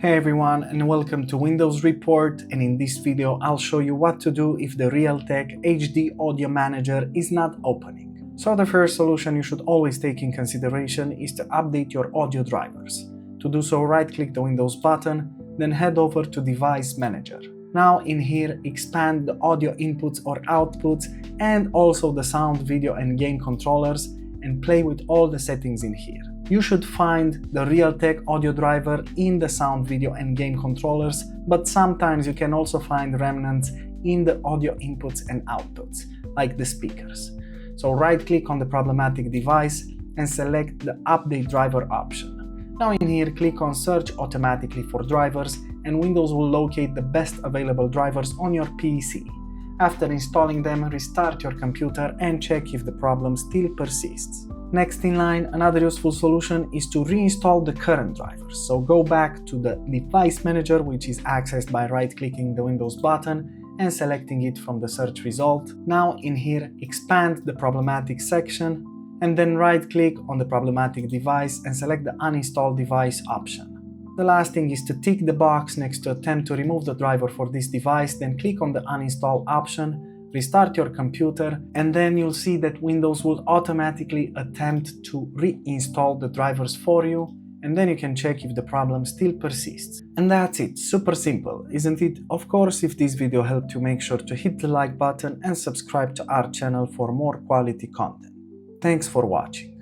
Hey everyone, and welcome to Windows Report, and in this video I'll show you what to do if the Realtek HD Audio Manager is not opening. So the first solution you should always take in consideration is to update your audio drivers. To do so, right-click the Windows button, then head over to Device Manager. Now in here, expand the audio inputs or outputs and also the sound, video and game controllers and play with all the settings in here. You should find the Realtek audio driver in the sound, video and game controllers, but sometimes you can also find remnants in the audio inputs and outputs, like the speakers. So right-click on the problematic device and select the Update Driver option. Now in here, click on Search automatically for drivers and Windows will locate the best available drivers on your PC. After installing them, restart your computer and check if the problem still persists. Next in line, another useful solution is to reinstall the current drivers. So go back to the Device Manager, which is accessed by right-clicking the Windows button and selecting it from the search result. Now in here, expand the problematic section and then right-click on the problematic device and select the Uninstall Device option. The last thing is to tick the box next to attempt to remove the driver for this device, then click on the Uninstall option, restart your computer, and then you'll see that Windows will automatically attempt to reinstall the drivers for you, and then you can check if the problem still persists. And that's it, super simple, isn't it? Of course, if this video helped you, make sure to hit the like button and subscribe to our channel for more quality content. Thanks for watching.